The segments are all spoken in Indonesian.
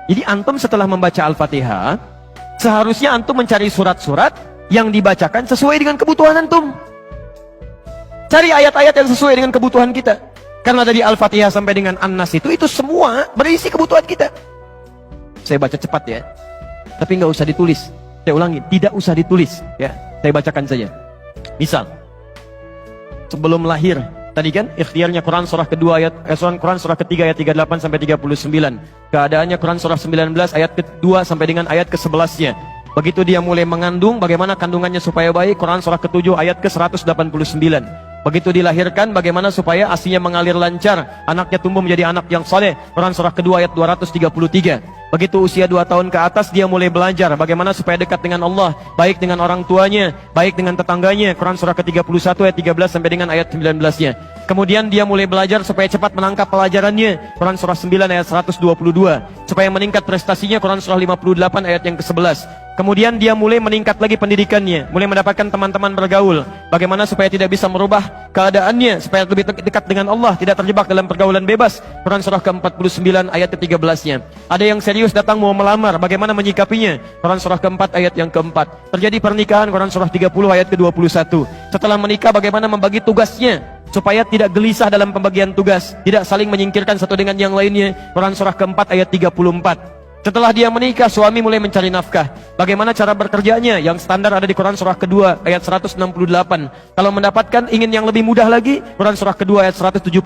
Jadi antum setelah membaca Al-Fatihah, seharusnya antum mencari surat-surat yang dibacakan sesuai dengan kebutuhan antum. Cari ayat-ayat yang sesuai dengan kebutuhan kita. Karena dari Al-Fatihah sampai dengan An-Nas itu semua berisi kebutuhan kita. Saya baca cepat ya. Tapi nggak usah ditulis. Saya ulangi, tidak usah ditulis ya. Saya bacakan saja. Misal, sebelum lahir, tadi kan ikhtiarnya Quran surah kedua ayat Quran surah ketiga ayat 38 sampai 39. Keadaannya Quran surah 19 ayat kedua sampai dengan ayat ke-11-nya. Begitu dia mulai mengandung, bagaimana kandungannya supaya baik, Quran surah ke-7 ayat ke-189. Begitu dilahirkan, bagaimana supaya asinya mengalir lancar, anaknya tumbuh menjadi anak yang saleh, Quran surah kedua ayat 233. Begitu usia 2 tahun ke atas, dia mulai belajar bagaimana supaya dekat dengan Allah, baik dengan orang tuanya, baik dengan tetangganya, Quran surah ke-31 ayat 13 sampai dengan ayat 19-nya. Kemudian dia mulai belajar supaya cepat menangkap pelajarannya, Quran surah 9 ayat 122. Supaya meningkat prestasinya, Quran surah 58 ayat yang ke-11. Kemudian dia mulai meningkat lagi pendidikannya, mulai mendapatkan teman-teman bergaul. Bagaimana supaya tidak bisa merubah keadaannya, supaya lebih dekat dengan Allah, tidak terjebak dalam pergaulan bebas, Quran surah ke-49 ayat ke-13-nya. Ada yang serius datang mau melamar, bagaimana menyikapinya, Quran surah ke-4 ayat yang ke-4. Terjadi pernikahan, Quran surah 30 ayat ke-21. Setelah menikah, bagaimana membagi tugasnya, supaya tidak gelisah dalam pembagian tugas, tidak saling menyingkirkan satu dengan yang lainnya, Quran surah ke-4 ayat 34. Setelah dia menikah, suami mulai mencari nafkah. Bagaimana cara bekerjanya? Yang standar ada di Quran surah kedua ayat 168. Kalau mendapatkan ingin yang lebih mudah lagi, Quran surah kedua ayat 172.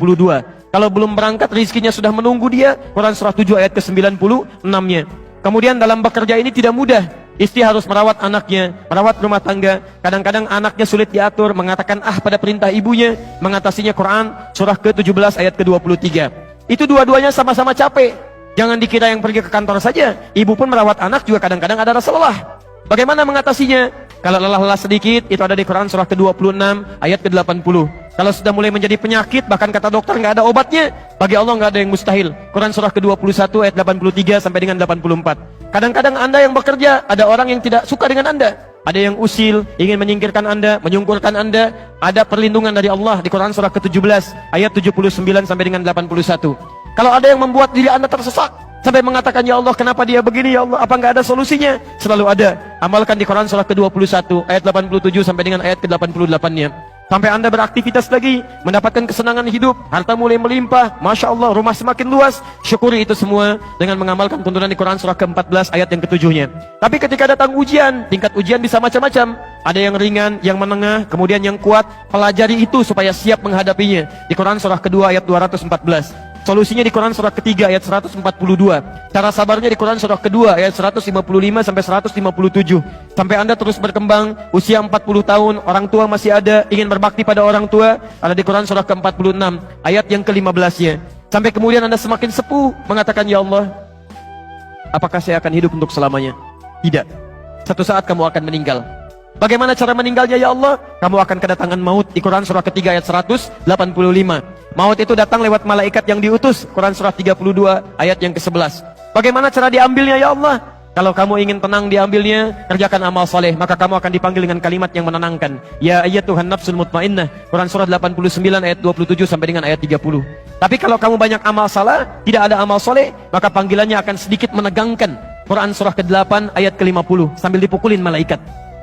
Kalau belum berangkat, rizkinya sudah menunggu dia, Quran surah 7 ayat ke-96-nya. Kemudian dalam bekerja ini tidak mudah. Istri harus merawat anaknya, merawat rumah tangga. Kadang-kadang anaknya sulit diatur, mengatakan pada perintah ibunya, mengatasinya Quran surah ke-17 ayat ke-23. Itu dua-duanya sama-sama capek. Jangan dikira yang pergi ke kantor saja, ibu pun merawat anak juga kadang-kadang ada rasa lelah. Bagaimana mengatasinya? Kalau lelah-lelah sedikit, itu ada di Quran surah ke-26 ayat ke-80. Kalau sudah mulai menjadi penyakit, bahkan kata dokter nggak ada obatnya, bagi Allah nggak ada yang mustahil. Quran surah ke-21 ayat 83 sampai dengan 84. Kadang-kadang Anda yang bekerja, ada orang yang tidak suka dengan Anda. Ada yang usil, ingin menyingkirkan Anda, menyungkurkan Anda. Ada perlindungan dari Allah di Quran surah ke-17 ayat 79 sampai dengan 81. Kalau ada yang membuat diri Anda tersesat sampai mengatakan, ya Allah kenapa dia begini, ya Allah apa nggak ada solusinya? Selalu ada. Amalkan di Quran surah ke-21 ayat 87 sampai dengan ayat ke-88-nya. Sampai Anda beraktivitas lagi, mendapatkan kesenangan hidup, harta mulai melimpah, Masya Allah, rumah semakin luas. Syukuri itu semua dengan mengamalkan tuntunan di Quran surah ke-14 ayat yang ke-7-nya. Tapi ketika datang ujian, tingkat ujian bisa macam-macam. Ada yang ringan, yang menengah, kemudian yang kuat. Pelajari itu supaya siap menghadapinya. Di Quran surah kedua ayat 214. Solusinya di Quran surah ketiga ayat 142. Cara sabarnya di Quran surah kedua ayat 155 sampai 157. Sampai Anda terus berkembang, usia 40 tahun, orang tua masih ada, ingin berbakti pada orang tua, ada di Quran surah ke-46 ayat yang ke-15-nya. Sampai kemudian Anda semakin sepuh, mengatakan, ya Allah, apakah saya akan hidup untuk selamanya? Tidak. Satu saat kamu akan meninggal. Bagaimana cara meninggalnya, ya Allah? Kamu akan kedatangan maut di Quran surah ketiga ayat 185. Maut itu datang lewat malaikat yang diutus, Quran surah 32 ayat yang ke-11. Bagaimana cara diambilnya, ya Allah? Kalau kamu ingin tenang diambilnya, kerjakan amal saleh, maka kamu akan dipanggil dengan kalimat yang menenangkan. Ya ayyatuhan nafsul mutmainnah, Quran surah 89 ayat 27 sampai dengan ayat 30. Tapi kalau kamu banyak amal salah, tidak ada amal saleh, maka panggilannya akan sedikit menegangkan. Quran surah ke-8 ayat ke-50 sambil dipukulin malaikat.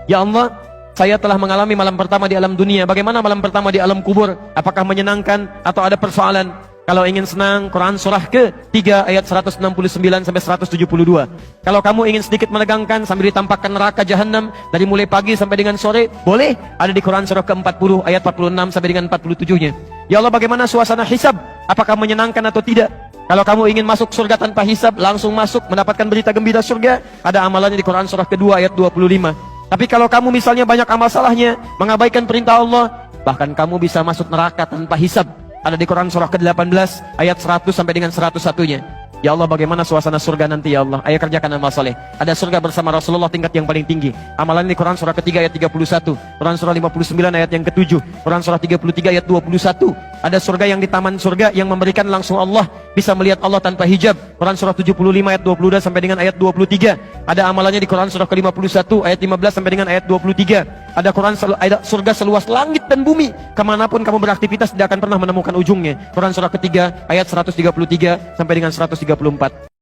Ya Allah, saya telah mengalami malam pertama di alam dunia. Bagaimana malam pertama di alam kubur? Apakah menyenangkan atau ada persoalan? Kalau ingin senang, Quran surah ke-3 ayat 169 sampai 172. Kalau kamu ingin sedikit menegangkan sambil ditampakkan neraka jahanam dari mulai pagi sampai dengan sore, boleh. Ada di Quran surah ke-40 ayat 46 sampai dengan 47-nya. Ya Allah, bagaimana suasana hisab? Apakah menyenangkan atau tidak? Kalau kamu ingin masuk surga tanpa hisab, langsung masuk mendapatkan berita gembira surga, ada amalannya di Quran surah kedua ayat 25. Tapi kalau kamu misalnya banyak amal salahnya, mengabaikan perintah Allah, bahkan kamu bisa masuk neraka tanpa hisab. Ada di Quran surah ke-18 ayat 100 sampai dengan 101-nya. Ya Allah, bagaimana suasana surga nanti, ya Allah? Ayo kerjakan amal saleh. Ada surga bersama Rasulullah tingkat yang paling tinggi. Amalan di Quran surah ketiga ayat 31, Quran surah 59 ayat yang ke-7, Quran surah 33 ayat 21. Ada surga yang di taman surga yang memberikan langsung Allah, bisa melihat Allah tanpa hijab. Quran surah 75 ayat 22 sampai dengan ayat 23. Ada amalannya di Quran surah ke-51 ayat 15 sampai dengan ayat 23. Ada surga seluas langit dan bumi. Kemanapun kamu beraktivitas tidak akan pernah menemukan ujungnya. Quran surah ketiga ayat 133 sampai dengan 134.